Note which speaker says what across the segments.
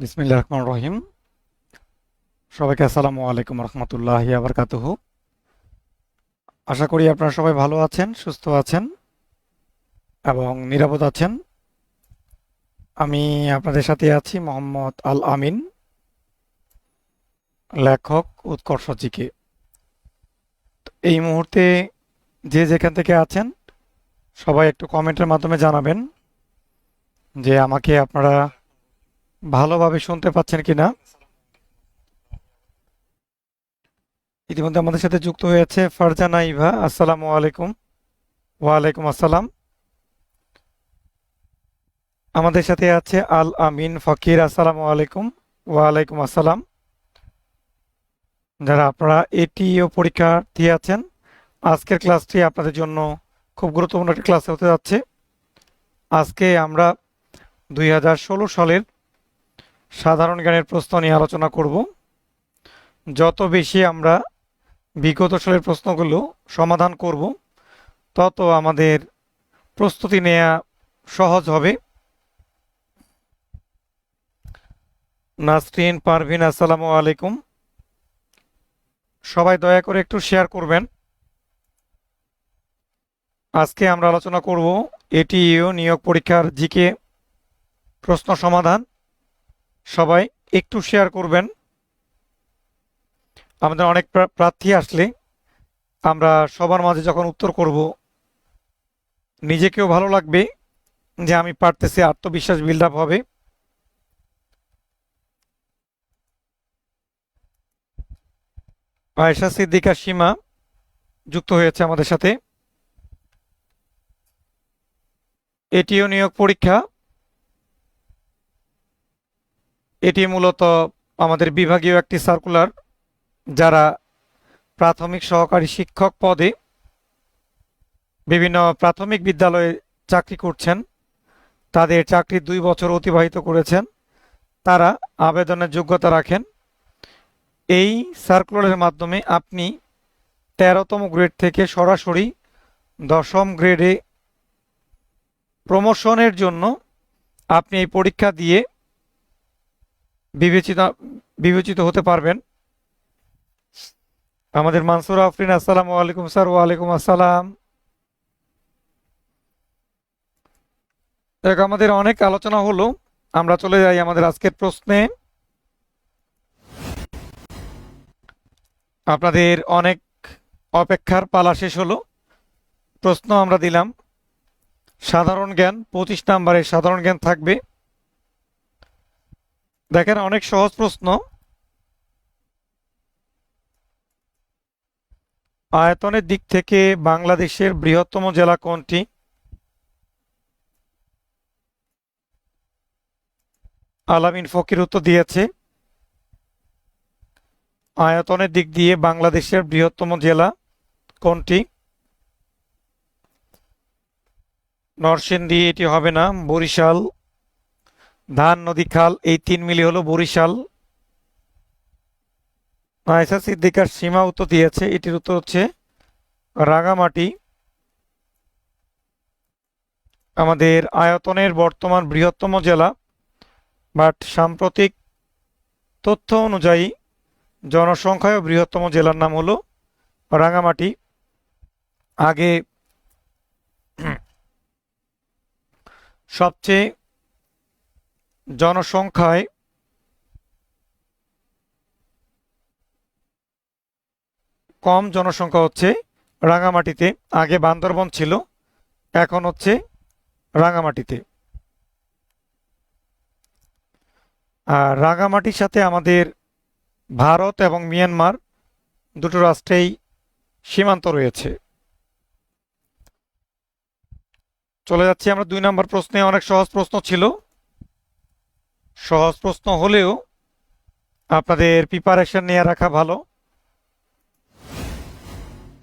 Speaker 1: বিসমিল্লাহির রহমানির রহিম। সবাইকে আসসালামু আলাইকুম রহমতুল্লাহি ওয়া বারাকাতুহু। আশা করি আপনারা সবাই ভালো আছেন, সুস্থ আছেন এবং নিরাপদ আছেন। আমি আপনাদের সাথে আছি মোহাম্মদ আল আমিন, লেখক উৎকর্ষ জিকে। এই মুহূর্তে যে যেখান থেকে আছেন সবাই একটু কমেন্টের মাধ্যমে জানাবেন যে আমাকে আপনারা ভালোভাবে শুনতে পাচ্ছেন কিনা। ইতিমধ্যে আমাদের সাথে যুক্ত হয়েছে ফারজানা ইভা। আসসালামু আলাইকুম। ওয়ালাইকুম আসসালাম। আমাদের সাথে আছে আল আমিন ফকির। আসসালামু আলাইকুম। ওয়ালাইকুম আসসালাম। যারা আপনারা এটিও পরীক্ষার্থী আছেন, আজকের ক্লাসটি আপনাদের জন্য খুব গুরুত্বপূর্ণ একটি ক্লাস হতে যাচ্ছে। আজকে আমরা 2016 সালের সাধারণ জ্ঞানের প্রশ্ন নিয়ে আলোচনা করব। যত বেশি আমরা বিগত সালের প্রশ্নগুলো সমাধান করব, তত আমাদের প্রস্তুতি নেওয়া সহজ হবে। নাসরিন পারভিন, আসসালামু আলাইকুম। সবাই দয়া করে একটু শেয়ার করবেন। আজকে আমরা আলোচনা করব এটিইউ নিয়োগ পরীক্ষার জিকে প্রশ্ন সমাধান। সবাই একটু শেয়ার করবেন। আমাদের অনেক প্রার্থী আসলে আমরা সবার মাঝে যখন উত্তর করব, নিজেকেও ভালো লাগবে যে আমি পারতেছি, আত্মবিশ্বাস বিল্ড আপ হবে। আয়েশা সিদ্দিকা সীমা যুক্ত হয়েছে আমাদের সাথে। এটিও নিয়োগ পরীক্ষা, এটি মূলত আমাদের বিভাগীয় একটি সার্কুলার। যারা প্রাথমিক সহকারী শিক্ষক পদে বিভিন্ন প্রাথমিক বিদ্যালয়ে চাকরি করছেন, তাদের চাকরি 2 বছর অতিবাহিত করেছেন, তারা আবেদনের যোগ্যতা রাখেন। এই সার্কুলারের মাধ্যমে আপনি 13তম গ্রেড থেকে সরাসরি 10ম গ্রেডে প্রমোশনের জন্য আপনি এই পরীক্ষা দিয়ে বিবেচিত বিবেচিত হতে পারবেন। আমাদের মানসুর আফরিন, আসসালামু আলাইকুম স্যার। ওয়ালাইকুম আসসালাম। দেখ, আমাদের অনেক আলোচনা হলো, আমরা চলে যাই আমাদের আজকের প্রশ্নে। আপনাদের অনেক অপেক্ষার পালা শেষ হলো। প্রশ্ন আমরা দিলাম সাধারণ জ্ঞান, 25 নম্বরের সাধারণ জ্ঞান থাকবে। দেখেন, অনেক সহজ প্রশ্ন। আয়তনের দিক থেকে বাংলাদেশের বৃহত্তম জেলা কোনটি? আলামিন ফকির উত্তর দিয়েছে। আয়তনের দিক দিয়ে বাংলাদেশের বৃহত্তম জেলা কোনটি? নরসিংদী, এটি হবে না। বরিশাল, ধান, নদী, খাল, এই 3 মিলি হলো বরিশাল। আয়েশা সিদ্দিকার সীমা উত্তর দিয়েছে, এটির উত্তর হচ্ছে রাঙামাটি। আমাদের আয়তনের বর্তমান বৃহত্তম জেলা, বাট সাম্প্রতিক তথ্য অনুযায়ী জনসংখ্যায় বৃহত্তম জেলার নাম হলো রাঙামাটি। আগে সবচেয়ে জনসংখ্যায় কম জনসংখ্যা হচ্ছে রাঙামাটিতে। আগে বান্দরবন ছিল, এখন হচ্ছে রাঙামাটিতে। আর রাঙামাটির সাথে আমাদের ভারত এবং মিয়ানমার দুটো রাষ্ট্রেই সীমান্ত রয়েছে। চলে যাচ্ছি আমরা 2 নম্বর প্রশ্নে। অনেক সহজ প্রশ্ন ছিল। সহজ প্রশ্ন হলেও আপনাদের প্রিপারেশন নিয়ে রাখা ভালো,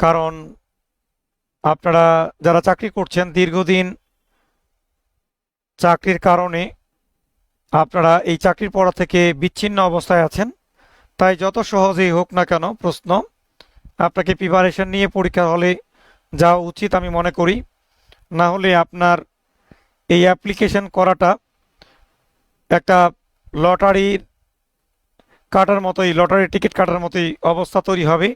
Speaker 1: কারণ আপনারা যারা চাকরি করছেন দীর্ঘদিন চাকরির কারণে আপনারা এই চাকরির পড়া থেকে বিচ্ছিন্ন অবস্থায় আছেন। তাই যত সহজেই হোক না কেন প্রশ্ন, আপনাকে প্রিপারেশন নিয়ে পরীক্ষা হলে যাওয়া উচিত আমি মনে করি। না হলে আপনার এই অ্যাপ্লিকেশন করাটা একটা লটারির কাটার মতোই, লটারির টিকিট কাটার মতোই অবস্থা তৈরি হবে।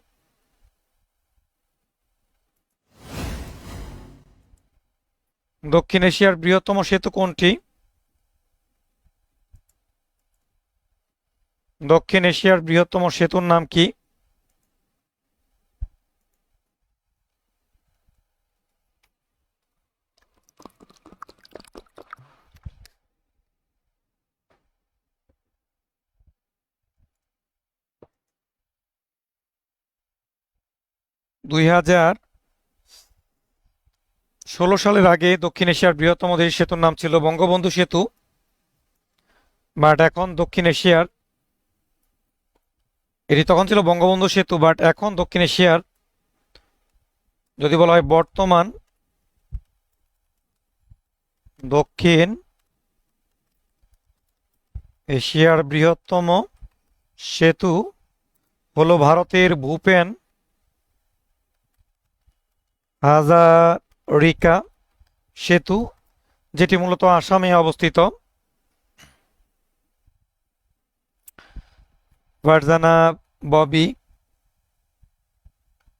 Speaker 1: দক্ষিণ এশিয়ার বৃহত্তম সেতু কোনটি? দক্ষিণ এশিয়ার বৃহত্তম সেতুর নাম কি? দুই হাজার 16 সালের আগে দক্ষিণ এশিয়ার বৃহত্তম দেশ সেতুর নাম ছিল বঙ্গবন্ধু সেতু, বাট এখন দক্ষিণ এশিয়ার, এটি তখন ছিল বঙ্গবন্ধু সেতু, বাট এখন দক্ষিণ এশিয়ার যদি বলা হয় বর্তমান দক্ষিণ এশিয়ার বৃহত্তম সেতু হলো ভারতের ভূপেন হাজারিকা সেতু, যেটি মূলত আসামে অবস্থিত। ফারজানা ববি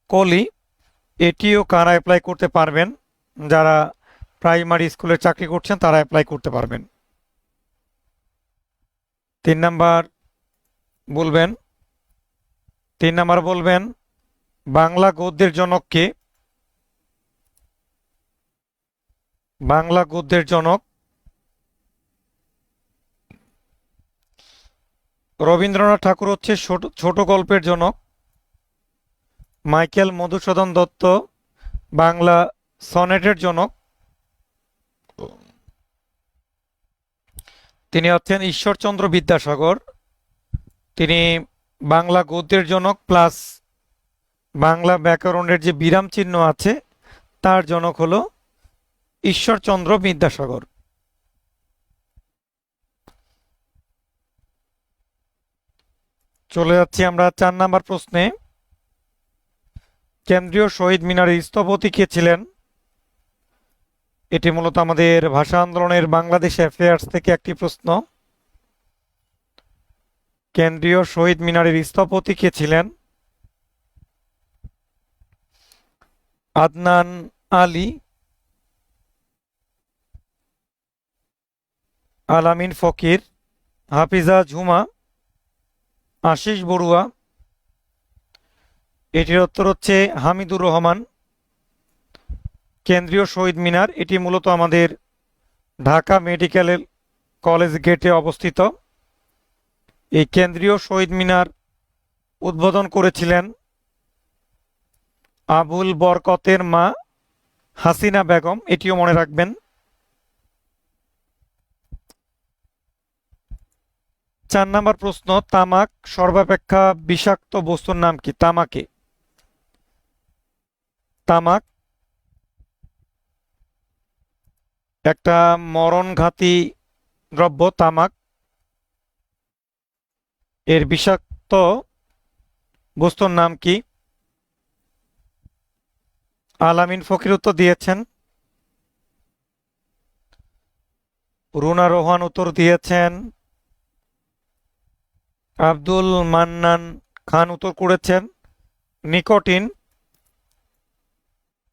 Speaker 1: কলি, এটিও কারা অ্যাপ্লাই করতে পারবেন? যারা প্রাইমারি স্কুলে চাকরি করছেন তারা অ্যাপ্লাই করতে পারবেন। 3 নাম্বার বলবেন, 3 নাম্বার বলবেন বাংলা গদ্যের জনক কে? বাংলা গদ্যের জনক রবীন্দ্রনাথ ঠাকুর হচ্ছে ছোট গল্পের জনক। মাইকেল মধুসূদন দত্ত বাংলা সনেটের জনক। তিনি হচ্ছেন ঈশ্বরচন্দ্র বিদ্যাসাগর, তিনি বাংলা গদ্যের জনক প্লাস বাংলা ব্যাকরণের যে বিরাম চিহ্ন আছে তার জনক হলো ঈশ্বরচন্দ্র বিদ্যাসাগর। চলে যাচ্ছি আমরা 4 নাম্বার প্রশ্নে। কেন্দ্রীয় শহীদ মিনারের স্থপতি কে ছিলেন? এটি মূলত আমাদের ভাষা আন্দোলনের বাংলাদেশ অ্যাফেয়ার্স থেকে একটি প্রশ্ন। কেন্দ্রীয় শহীদ মিনারের স্থপতি কে ছিলেন? আদনান আলী, আলামিন ফকির, হাফিজা ঝুমা, আশিস বড়ুয়া। এটির উত্তর হচ্ছে হামিদুর রহমান। কেন্দ্রীয় শহীদ মিনার এটি মূলত আমাদের ঢাকা মেডিকেল কলেজ গেটে অবস্থিত। এই কেন্দ্রীয় শহীদ মিনার উদ্বোধন করেছিলেন আবুল বরকতের মা হাসিনা বেগম, এটিও মনে রাখবেন। 4 নাম্বার প্রশ্ন, তামাক সর্বাপেক্ষা বিষাক্ত বস্তুর নাম কি? তামাক একটা মরণঘাতী দ্রব্য। তামাক এর বিষাক্ত বস্তুর নাম কি? আলামিন ফকির উত্তর দিয়েছেন। রুনা রোহান উত্তর দিয়েছেন। আব্দুল মান্নান খান উত্তর করেছেন নিকোটিন।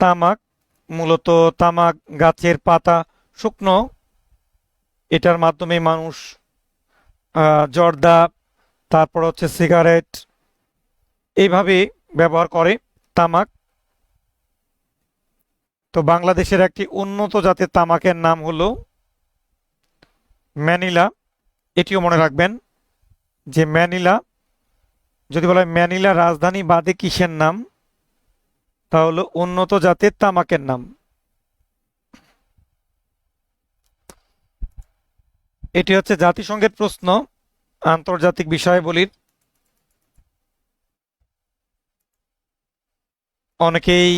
Speaker 1: তামাক মূলত তামাক গাছের পাতা শুকনো, এটার মাধ্যমে মানুষ জর্দা, তারপর হচ্ছে সিগারেট এইভাবে ব্যবহার করে তামাক। তো বাংলাদেশের একটি উন্নত জাতের তামাকের নাম হলো ম্যানিলা, এটিও মনে রাখবেন যে ম্যানিলা, যদি বলা হয় ম্যানিলা রাজধানী বাদে কিসের নাম, তা হলো উন্নত জাতের তামাকের নাম। এটি হচ্ছে জাতিসংঘের প্রশ্ন, আন্তর্জাতিক বিষয়াবলীর। অনেকেই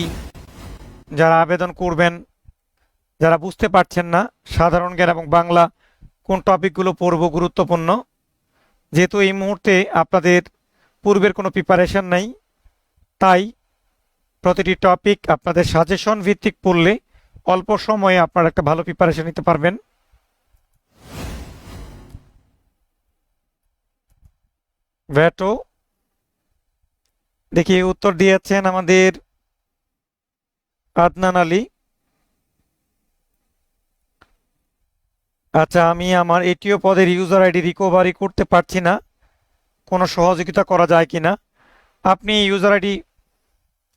Speaker 1: যারা আবেদন করবেন, যারা বুঝতে পারছেন না সাধারণ জ্ঞান এবং বাংলা কোন টপিকগুলো পড়ব গুরুত্বপূর্ণ, যেহেতু এই মুহূর্তে আপনাদের পূর্বের কোনো প্রিপারেশন নাই, তাই প্রতিটি টপিক আপনাদের সাজেশন ভিত্তিক পড়লে অল্প সময়ে আপনারা একটা ভালো প্রিপারেশন নিতে পারবেন। ভ্যাটো। দেখি উত্তর দিয়েছেন আমাদের আদনান আলী। আচ্ছা, আমি আমার এটিও পদের ইউজার আইডি রিকভারি করতে পারছি না, কোনো সহযোগিতা করা যায় কিনা? আপনি ইউজার আইডি,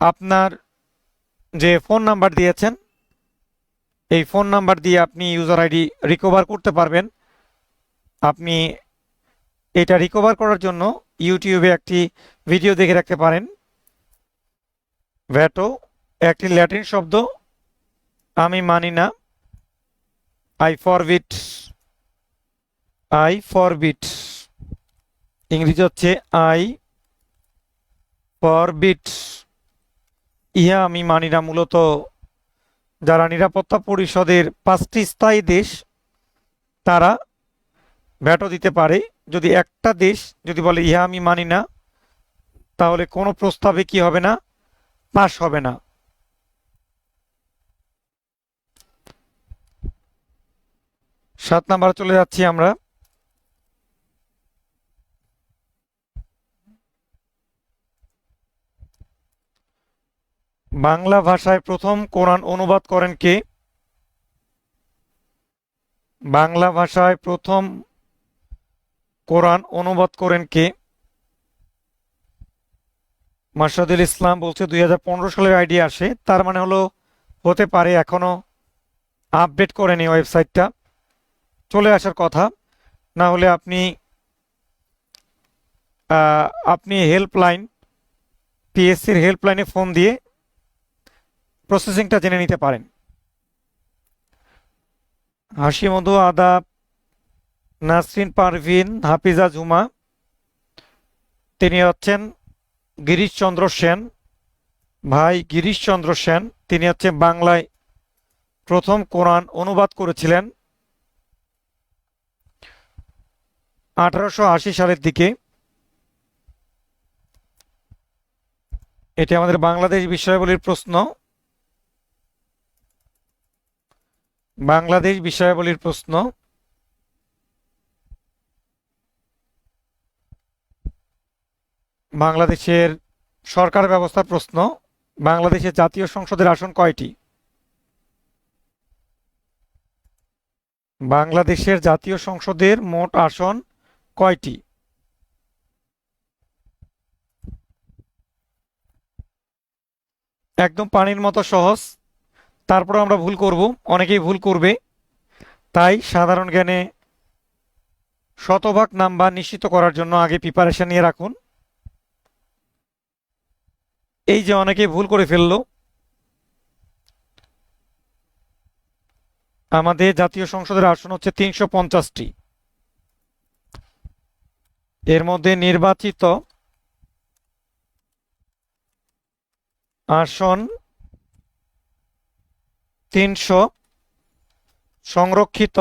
Speaker 1: আপনার যে ফোন নাম্বার দিয়েছেন এই ফোন নাম্বার দিয়ে আপনি ইউজার আইডি রিকভার করতে পারবেন। আপনি এটা রিকভার করার জন্য ইউটিউবে একটি ভিডিও দেখে রাখতে পারেন। ভ্যাটো একটি ল্যাটিন শব্দ, আমি মানি না, আই ফরবিট। আই ফরবিট ইংরেজি হচ্ছে আই ফরবিট। ইহা আমি মানি না মূলত যারা নিরাপত্তা পরিষদের 5টি স্থায়ী দেশ তারা ভ্যাটো দিতে পারে। যদি একটা দেশ যদি বলে ইহা আমি মানি না, তাহলে কোনো প্রস্তাবে কি হবে না, পাশ হবে না। সাত নাম্বার চলে যাচ্ছি আমরা। বাংলা ভাষায় প্রথম কোরআন অনুবাদ করেন কে? বাংলা ভাষায় প্রথম কোরআন অনুবাদ করেন কে? মাশরাদুল ইসলাম বলছে 2015 সালের আইডি আসে, তার মানে হলো হতে পারে এখনো আপডেট করেনি ওয়েবসাইটটা, চলে আসার কথা। না হলে আপনি আপনি হেল্পলাইন, পিএসসির হেল্পলাইনে ফোন দিয়ে প্রসেসিংটা জেনে নিতে পারেন। হাসি মধু আদাব, নাসরিন পারভিন, হাফিজা জুমা, তিনি হচ্ছেন গিরিশচন্দ্র সেন। ভাই গিরিশচন্দ্র সেন তিনি হচ্ছে বাংলায় প্রথম কোরআন অনুবাদ করেছিলেন 1880 সালের দিকে। এটি আমাদের বাংলাদেশ বিষয়াবলীর প্রশ্ন। বাংলাদেশ বিষয়াবলীর প্রশ্ন। বাংলাদেশের সরকার ব্যবস্থার প্রশ্ন। বাংলাদেশের জাতীয় সংসদের আসন কয়টি? বাংলাদেশের জাতীয় সংসদের মোট আসন কয়টি? একদম পানির মতো সহজ, তারপরে আমরা ভুল করব, অনেকেই ভুল করবে, তাই সাধারণ জ্ঞানে শতভাগ নাম্বার নিশ্চিত করার জন্য আগে প্রিপারেশন নিয়ে রাখুন। এই যে অনেকেই ভুল করে ফেললো, আমাদের জাতীয় সংসদের আসন হচ্ছে 350টি। এর মধ্যে নির্বাচিত আসন 300, সংরক্ষিত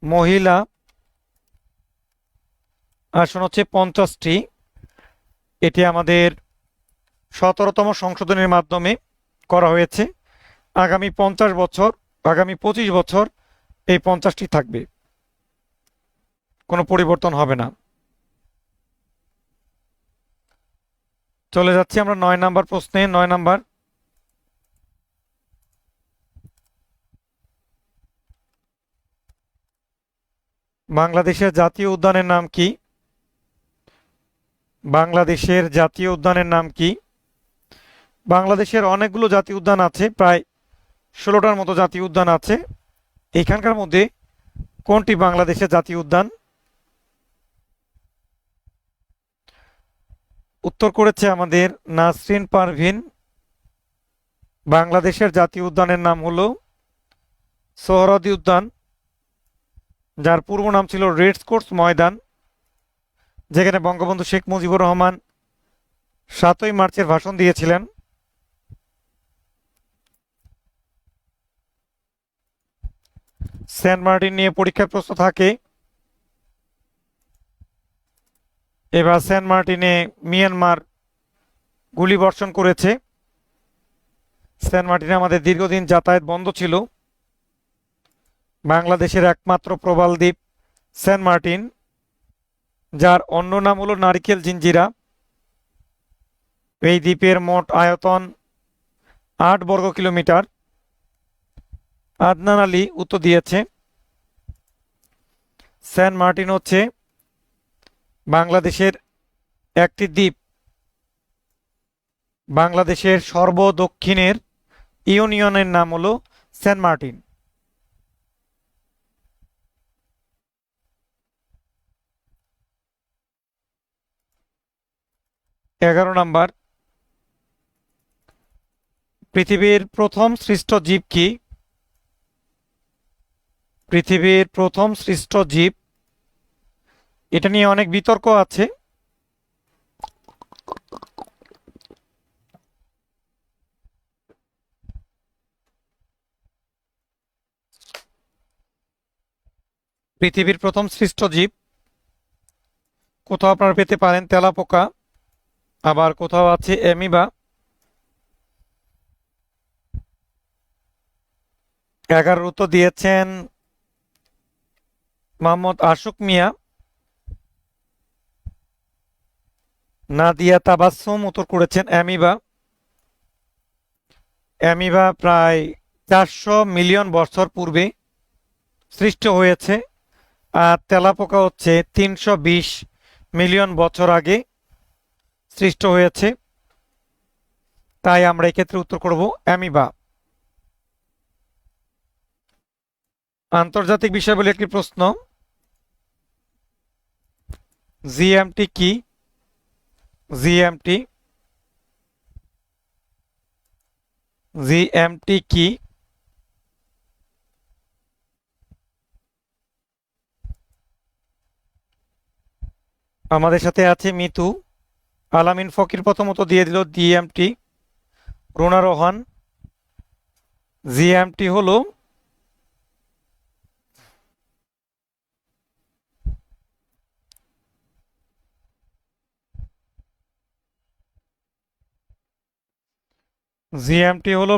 Speaker 1: মহিলা আসন হচ্ছে 50টি। এটি আমাদের 17তম সংশোধনের মাধ্যমে করা হয়েছে। আগামী 50 বছর, আগামী 25 বছর এই 50টি থাকবে, কোনো পরিবর্তন হবে না। চলে যাচ্ছি আমরা 9 নাম্বার প্রশ্নে। 9 নাম্বার, বাংলাদেশের জাতীয় উদ্যানের নাম কি? বাংলাদেশের জাতীয় উদ্যানের নাম কি? বাংলাদেশের অনেকগুলো জাতীয় উদ্যান আছে, প্রায় 16টার মতো জাতীয় উদ্যান আছে। এখানকার মধ্যে কোনটি বাংলাদেশের জাতীয় উদ্যান? উত্তর করেছে আমাদের নাসরিন পারভিন। বাংলাদেশের জাতীয় উদ্যানের নাম হলো সোহরাওয়ার্দী উদ্যান, যার পূর্ব নাম ছিল রেসকোর্স ময়দান, যেখানে বঙ্গবন্ধু শেখ মুজিবুর রহমান 7ই মার্চের ভাষণ দিয়েছিলেন। সেন্ট মার্টিন নিয়ে পরীক্ষার প্রশ্ন থাকে। এবার সেন্ট মার্টিনে মিয়ানমার গুলিবর্ষণ করেছে। সেন্ট মার্টিনে আমাদের দীর্ঘদিন যাতায়াত বন্ধ ছিল। বাংলাদেশের একমাত্র প্রবাল দ্বীপ সেন্ট মার্টিন, যার অন্য নাম হলো নারিকেল জিঞ্জিরা। এই দ্বীপের মোট আয়তন 8 বর্গ কিলোমিটার। আদনান আলী উত্তর দিয়েছে সেন্ট মার্টিন হচ্ছে বাংলাদেশের একটি দ্বীপ। বাংলাদেশের সর্বদক্ষিণের ইউনিয়নের নাম হলো সেন্ট মার্টিন। 11 নম্বর, পৃথিবীর প্রথম সৃষ্ট জীব কি? পৃথিবীর প্রথম সৃষ্ট জীব, এটা নিয়ে অনেক বিতর্ক আছে। পৃথিবীর প্রথম সৃষ্ট জীব কোথাও আপনারা পেতে পারেন তেলাপোকা, আবার কোথাও আছে অ্যামিবা। 11 উত্তর দিয়েছেন মোহাম্মদ আশুক মিয়া। নাদিয়া তাবাসসুম উত্তর করেছেন অ্যামিবা। অ্যামিবা প্রায় 400 মিলিয়ন বছর পূর্বে সৃষ্ট হয়েছে, আর তেলাপোকা হচ্ছে 320 মিলিয়ন বছর আগে সৃষ্ট হয়েছে। তাই আমরা এক্ষেত্রে উত্তর করব অ্যামিবা। আন্তর্জাতিক বিষয়াবলী একটি প্রশ্ন, জিএমটি কি? জিএমটি জিএমটি কি? আমাদের সাথে আছে মিতু। আলামিন ফকির প্রথমত দিয়ে দিল জিএমটি। রুনা রোহান, জিএমটি হলো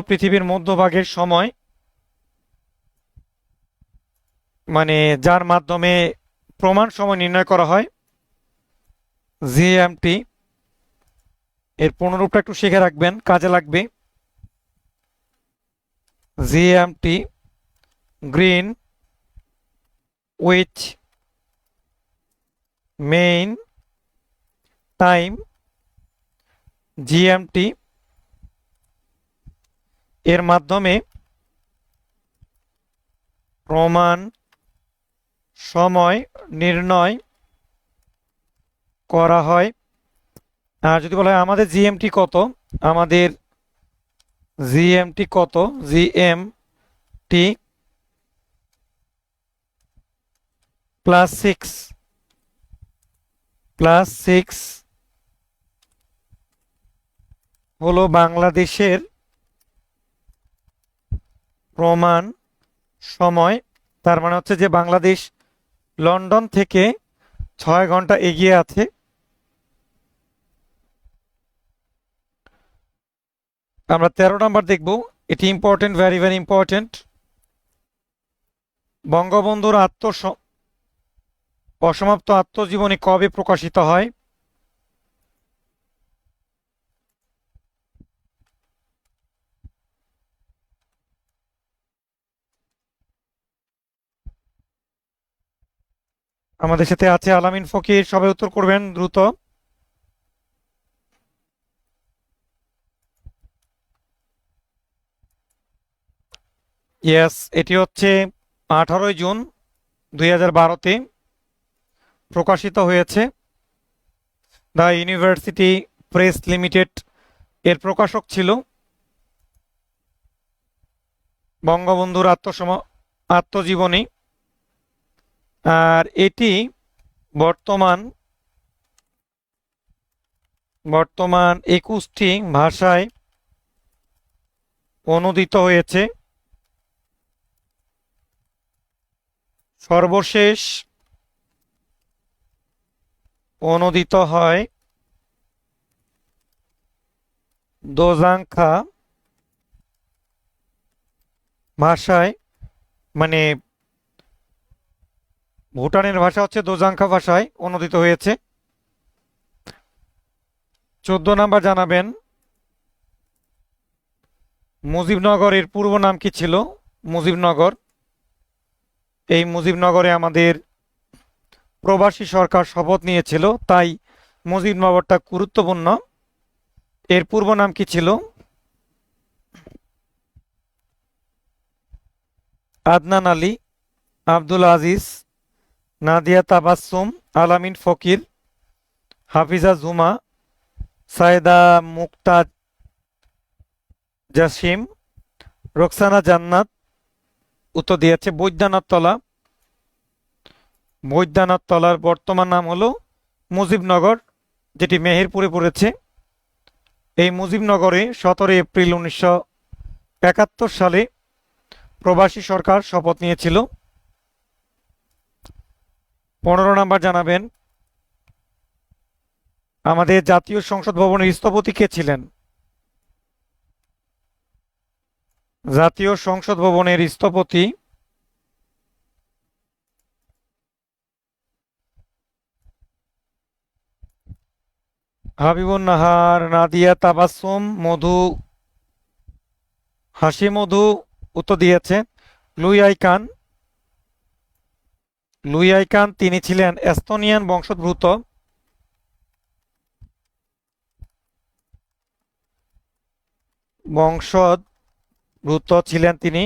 Speaker 1: পৃথিবীর মধ্যভাগের সময়, মানে যার মাধ্যমে প্রমাণ সময় নির্ণয় করা হয়। জিএমটি এর পুনরূপটা একটু শিখে রাখবেন, কাজে লাগবে। GMT green which main time. GMT এর মাধ্যমে প্রমাণ সময় নির্ণয় করা হয়। আর যদি বলা হয় আমাদের জিএমটি কত, আমাদের জিএমটি কত, জিএমটি +6 হলো বাংলাদেশের প্রমাণ সময়। তার মানে হচ্ছে যে বাংলাদেশ লন্ডন থেকে 6 ঘন্টা এগিয়ে আছে। আমরা 13 নম্বর দেখব, এটি ইম্পর্টেন্ট, ভেরি ভেরি ইম্পর্টেন্ট। বঙ্গবন্ধুর অসমাপ্ত আত্মজীবনী কবে প্রকাশিত হয়? আমাদের সাথে আছে আলামিন ফকির, সবাই উত্তর করবেন দ্রুত। ইয়েস, এটি হচ্ছে 18 জুন 2012-তে প্রকাশিত হয়েছে। দ্য ইউনিভার্সিটি প্রেস লিমিটেড এর প্রকাশক ছিল। বঙ্গবন্ধুর আত্মজীবনী। আর এটি বর্তমান 21টি ভাষায় অনূদিত হয়েছে। সর্বশেষ অনূদিত হয় দোজাংখা ভাষায়, মানে ভুটানের ভাষা হচ্ছে দোজাংখা ভাষায় অনূদিত হয়েছে। 14 নাম্বার জানাবেন মুজিবনগরের পূর্ব নাম কি ছিল? মুজিবনগর, এই মুজিবনগরে আমাদের প্রবাসী সরকার শপথ নিয়েছিল, তাই মুজিবনগরটা গুরুত্বপূর্ণ। এর পূর্ব নাম কি ছিল? আদনান আলী, আব্দুল আজিজ, নাদিয়া তাবাসসুম, আলামিন ফকির, হাফিজা জুমা, সায়েদা মুক্তাজ জাসিম, রোকসানা জান্নাত। উত্তর দিয়েছে বৈদ্যনাথ তলা। বৈদ্যনাথ তলার বর্তমান নাম হলো মুজিবনগর, যেটি মেহেরপুরে পড়েছে। এই মুজিবনগরে 17 এপ্রিল 1971 সালে প্রবাসী সরকার শপথ নিয়েছিল। 15 নাম্বার জানাবেন আমাদের জাতীয় সংসদ ভবনের স্থপতি কে ছিলেন? জাতীয় সংসদ ভবনের স্থপতি হাবিবুন নাহার, নাদিয়া তাবাসসুম, মধু, হাসি মধু। উত্তর দিয়েছে লুই আইকান। লুই আইকান তিনি ছিলেন এস্তোনিয়ান বংশোদ্ভূত। বংশোদ্ভূত ছিলেন তিনি।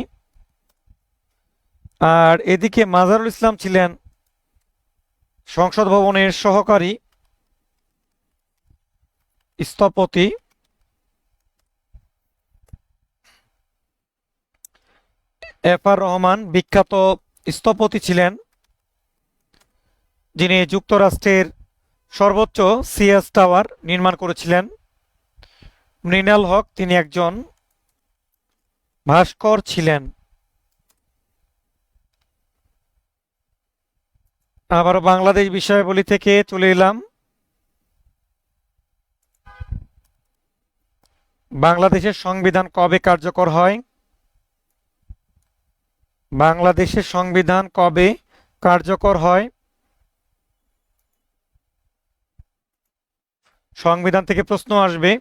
Speaker 1: আর এদিকে মাজারুল ইসলাম ছিলেন সংসদ ভবনের সহকারী স্থপতি। এফ আর রহমান বিখ্যাত স্থপতি ছিলেন, যিনি যুক্তরাষ্ট্রের সর্বোচ্চ সিএস টাওয়ার নির্মাণ করেছিলেন। মৃণাল হক তিনি একজন ভাস্কর ছিলেন। আবারও বাংলাদেশ বিষয়াবলী থেকে চলে এলাম। বাংলাদেশের সংবিধান কবে কার্যকর হয়? বাংলাদেশের সংবিধান কবে কার্যকর হয়? সংবিধান থেকে প্রশ্ন আসবে।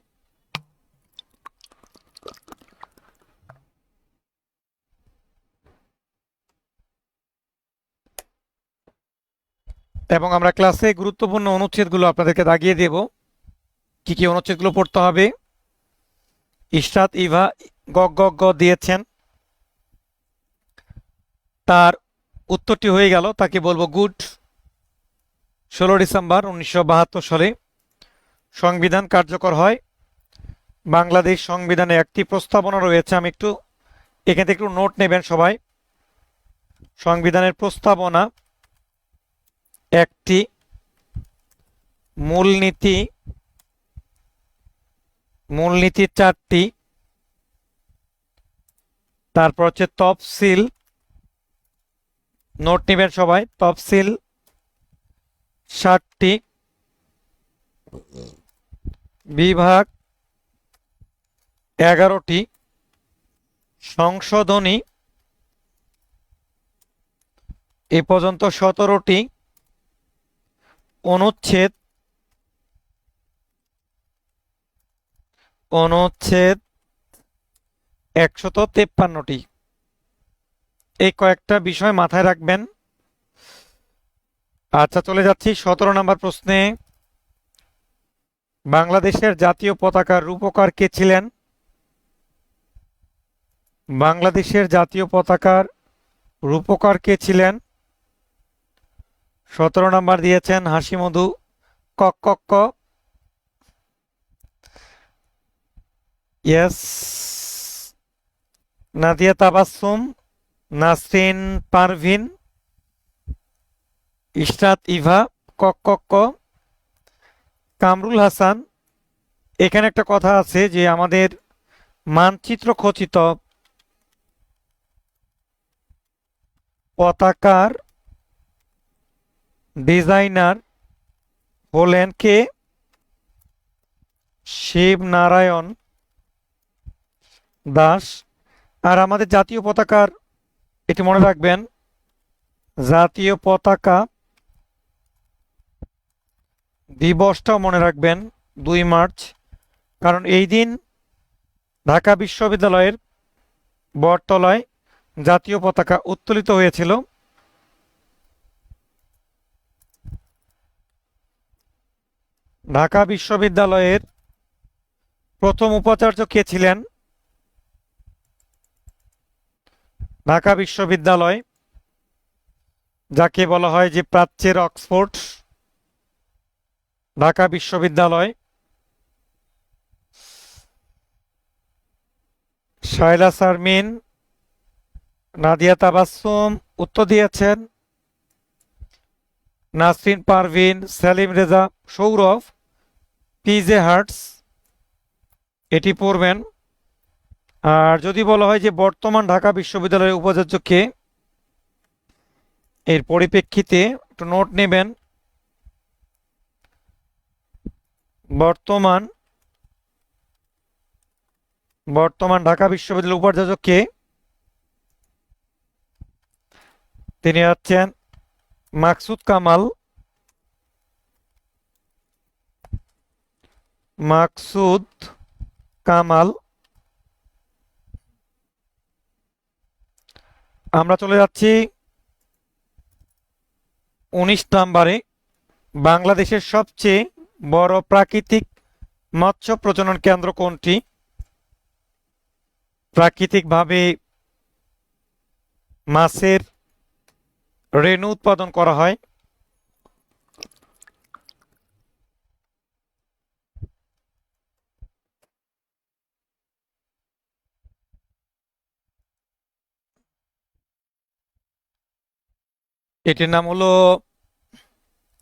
Speaker 1: এবং আমরা ক্লাসে গুরুত্বপূর্ণ অনুচ্ছেদগুলো আপনাদেরকে দাগিয়ে দেব, কি কি অনুচ্ছেদগুলো পড়তে হবে। ইশরাত ইভা গ গ গ দিয়েছেন, তার উত্তরটি হয়ে গেল, তাকে বলবো গুড। 16 ডিসেম্বর 1972 সালে সংবিধান কার্যকর হয়। বাংলাদেশ সংবিধানে একটি প্রস্তাবনা রয়েছে, আমি একটু এখান থেকে একটু নোট নেবেন সবাই। সংবিধানের প্রস্তাবনা একটি, মূলনীতি, মূলনীতি 4টি, তারপর হচ্ছে তফসিল, নোট নেবেন সবাই, তফসিল 7টি, বিভাগ 11টি, সংশোধনী এ পর্যন্ত 17টি, অনুচ্ছেদ অনুচ্ছেদ 153টি। এই কয়েকটা বিষয় মাথায় রাখবেন। আচ্ছা, চলে যাচ্ছি 17 নম্বর প্রশ্নে। বাংলাদেশের জাতীয় পতাকার রূপকার কে ছিলেন? বাংলাদেশের জাতীয় পতাকার রূপকার কে ছিলেন? 17 নম্বর দিয়েছেন হাসি মধু কক কক ক। ইয়েস। নাদিয়া তাবাসসুম, নাসরিন পারভিন, ইশরাত ইভা কক কক ক। কামরুল হাসান। এখানে একটা কথা আছে যে আমাদের মানচিত্র খচিত পতাকার ডিজাইনার হলেন কে? শিবনারায়ণ দাস। আর আমাদের জাতীয় পতাকার, এটি মনে রাখবেন, জাতীয় পতাকা দিবসটাও মনে রাখবেন 2 মার্চ, কারণ এই দিন ঢাকা বিশ্ববিদ্যালয়ের বটতলায় জাতীয় পতাকা উত্তোলিত হয়েছিল। ঢাকা বিশ্ববিদ্যালয়ের প্রথম উপাচার্য কে ছিলেন? ঢাকা বিশ্ববিদ্যালয় যাকে বলা হয় যে প্রাচ্যের অক্সফোর্ড, ঢাকা বিশ্ববিদ্যালয় শায়লা শারমিন, নাদিয়া তাবাসসুম উত্তর দিয়েছেন, নাসরিন পারভিন, সেলিম রেজা, সৌরভ, পিজে হার্টস এটি পড়বেন। আর যদি বলা হয় যে বর্তমান ঢাকা বিশ্ববিদ্যালয়ের উপাচার্য কে, এর পরিপ্রেক্ষিতে একটু নোট নেবেন। বর্তমান ঢাকা বিশ্ববিদ্যালয়ের উপাচার্য কে? তিনি হচ্ছেন মাকসুদ কামাল। মাকসুদ কামাল। আমরা চলে যাচ্ছি 19 নম্বরে। বাংলাদেশের সবচেয়ে বড় প্রাকৃতিক মৎস্য প্রজনন কেন্দ্র কোনটি? প্রাকৃতিকভাবে মাছের রেণু উৎপাদন করা হয়। এটির নাম হলো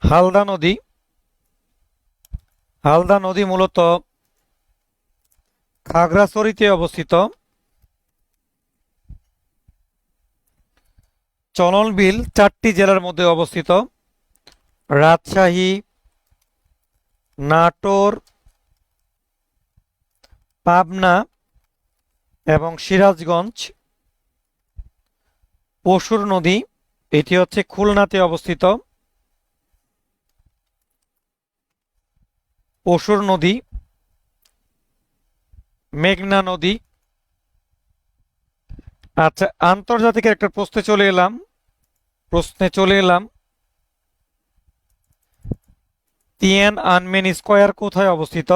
Speaker 1: হালদা নদী। হালদা নদী মূলত খাগড়াছড়িতে অবস্থিত। চলন বিল 4টি জেলার মধ্যে অবস্থিত: রাজশাহী, নাটোর, পাবনা এবং সিরাজগঞ্জ। পশুর নদী, এটি হচ্ছে খুলনাতে অবস্থিত। পশুর নদী। মেঘনা নদী। আচ্ছা, আন্তর্জাতিক একটা প্রশ্নে চলে এলাম। তিয়েন আনমেন স্কয়ার কোথায় অবস্থিত?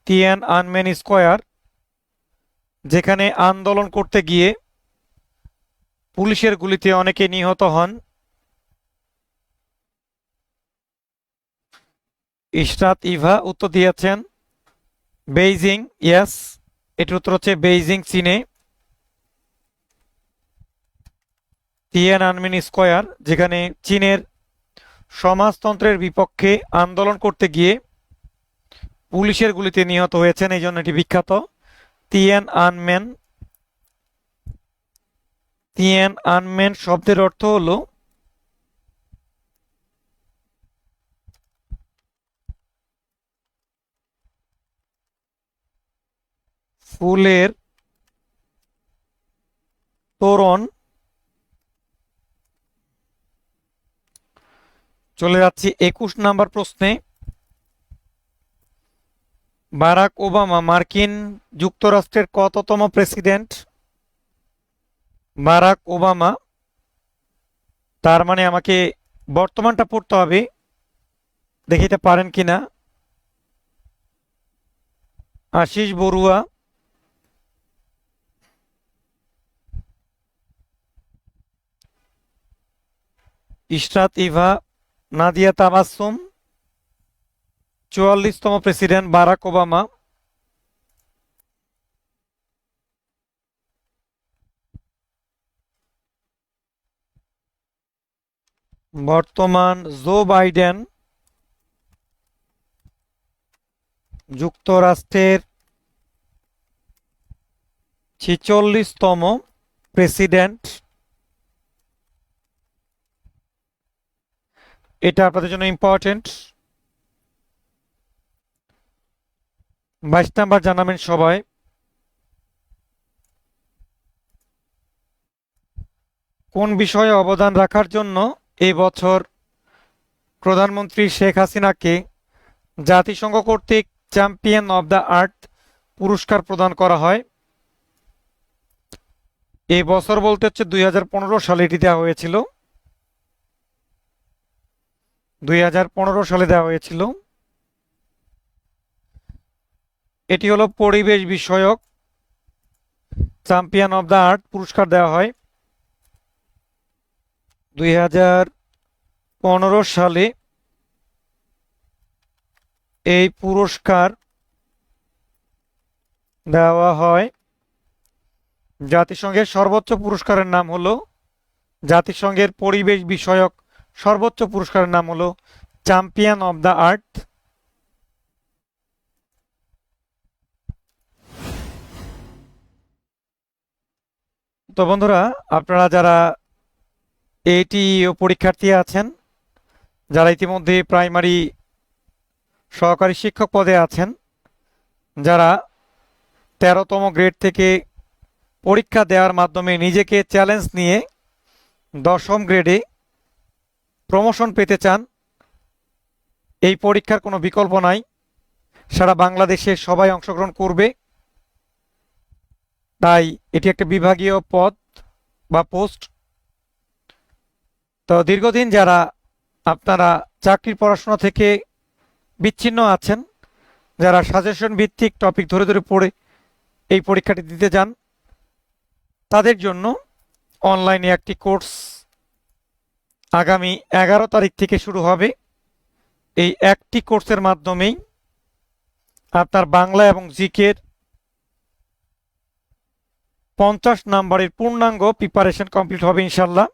Speaker 1: তিয়েন আনমেন স্কয়ার, যেখানে আন্দোলন করতে গিয়ে পুলিশের গুলিতে অনেকে নিহত হন। ইশরাত ইভা উত্তর দিয়েছেন বেইজিং। ইয়েস, এটির উত্তর হচ্ছে বেইজিং, চীনে। তিয়েনআনমেন স্কয়ার, যেখানে চীনের সমাজতন্ত্রের বিপক্ষে আন্দোলন করতে গিয়ে পুলিশের গুলিতে নিহত হয়েছেন, এই জন্য এটি বিখ্যাত। তিয়েনআনমেন। তিয়েনআনমেন শব্দের অর্থ হলো ফুলের তোরণ। চলে যাচ্ছি 21 নাম্বার প্রশ্নে। বারাক ওবামা মার্কিন যুক্তরাষ্ট্রের কততম প্রেসিডেন্ট? বারাক ওবামা, তার মানে আমাকে বর্তমানটা পড়তে হবে, দেখিতে পারেন কিনা। আশিস বড়ুয়া, ইশরাত ইভা, নাদিয়া তাবাসসুম। 44তম প্রেসিডেন্ট বারাক ওবামা। বর্তমান জো বাইডেন যুক্তরাষ্ট্রের 46তম প্রেসিডেন্ট। এটা আপনাদের জন্য ইম্পর্টেন্ট। 22 নাম্বার জানাবেন সবাই। কোন বিষয়ে অবদান রাখার জন্য এই বছর প্রধানমন্ত্রী শেখ হাসিনাকে জাতিসংঘ কর্তৃক চ্যাম্পিয়ন অব দ্য আর্থ পুরস্কার প্রদান করা হয়? এই বছর বলতে হচ্ছে 2015 সালে এটি দেওয়া হয়েছিল। 2015 সালে দেওয়া হয়েছিল। এটি হলো পরিবেশ বিষয়ক চ্যাম্পিয়ন অব দ্য আর্থ পুরস্কার দেওয়া হয় 2015 সালে। এই পুরস্কার দেওয়া হয়। জাতিসংঘের সর্বোচ্চ পুরস্কারের নাম হলো জাতিসংঘের পরিবেশ বিষয়ক সর্বোচ্চ পুরস্কারের নাম হলো চ্যাম্পিয়ন অব দ্য আর্থ। তো বন্ধুরা, আপনারা যারা এইটি পরীক্ষার্থী আছেন, যারা ইতিমধ্যে প্রাইমারি সহকারী শিক্ষক পদে আছেন, যারা 13তম গ্রেড থেকে পরীক্ষা দেওয়ার মাধ্যমে নিজেকে চ্যালেঞ্জ নিয়ে 10ম গ্রেডে প্রমোশন পেতে চান, এই পরীক্ষার কোনো বিকল্প নাই। সারা বাংলাদেশে সবাই অংশগ্রহণ করবে। তাই এটি একটা বিভাগীয় পদ বা পোস্ট। তো দীর্ঘদিন যারা আপনারা চাকরির পড়াশোনা থেকে বিচ্ছিন্ন আছেন, যারা সাজেশন ভিত্তিক টপিক ধরে ধরে পড়ে এই পরীক্ষাটি দিতে যান, তাদের জন্য অনলাইনে একটি কোর্স আগামী 11 তারিখ থেকে শুরু হবে। এই একটি কোর্সের মাধ্যমেই আপনার বাংলা এবং জিকের 50 নাম্বারের পূর্ণাঙ্গ প্রিপারেশন কমপ্লিট হবে ইনশাল্লাহ।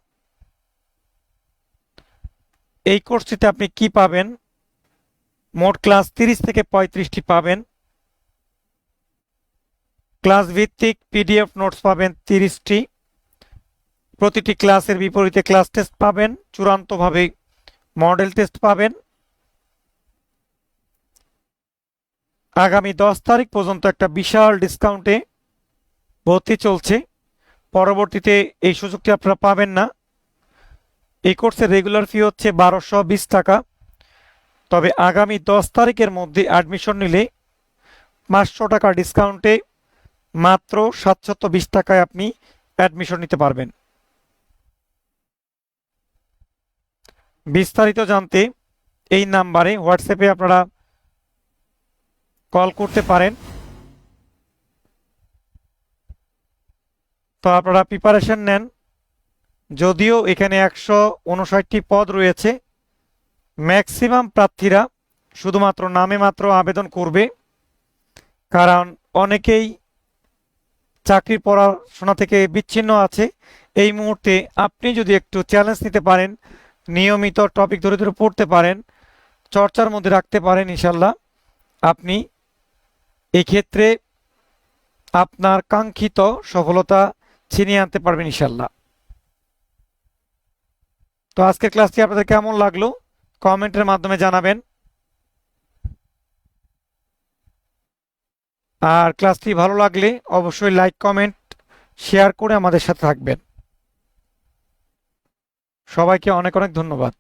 Speaker 1: এই কোর্সটিতে আপনি কি পাবেন? মোট ক্লাস 30 থেকে 35টি পাবেন। ক্লাস ভিত্তিক পিডিএফ নোটস পাবেন 30টি। প্রতিটি ক্লাসের বিপরীতে ক্লাস টেস্ট পাবেন। চূড়ান্তভাবে মডেল টেস্ট পাবেন। আগামী 10 তারিখ পর্যন্ত একটা বিশাল ডিসকাউন্টে ভর্তি চলছে। পরবর্তীতে এই সুযোগটি আপনারা পাবেন না। এই কোর্সের রেগুলার ফি হচ্ছে 1220 টাকা। তবে আগামী 10 তারিখের মধ্যে অ্যাডমিশন নিলে 500 টাকা ডিসকাউন্টে মাত্র 720 টাকায় আপনি অ্যাডমিশন নিতে পারবেন। বিস্তারিত জানতে এই নাম্বারে হোয়াটসঅ্যাপে আপনারা কল করতে পারেন। তো আপনারা প্রিপারেশন নেন। যদিও এখানে 159টি পদ রয়েছে, ম্যাক্সিমাম প্রার্থীরা শুধুমাত্র নামে মাত্র আবেদন করবে, কারণ অনেকেই চাকরির পড়াশোনা থেকে বিচ্ছিন্ন আছে। এই মুহূর্তে আপনি যদি একটু চ্যালেঞ্জ নিতে পারেন, নিয়মিত টপিক ধরে ধরে পড়তে পারেন, চর্চার মধ্যে রাখতে পারেন, ইনশাল্লাহ আপনি এই ক্ষেত্রে আপনার কাঙ্ক্ষিত সফলতা ছিনিয়ে আনতে পারবেন ইনশাল্লাহ। তো আজকের ক্লাসটি আপনাদের কেমন লাগলো কমেন্টের মাধ্যমে জানাবেন। আর ক্লাসটি ভালো লাগলে অবশ্যই লাইক কমেন্ট শেয়ার করে আমাদের সাথে থাকবেন। সবাইকে অনেক অনেক ধন্যবাদ।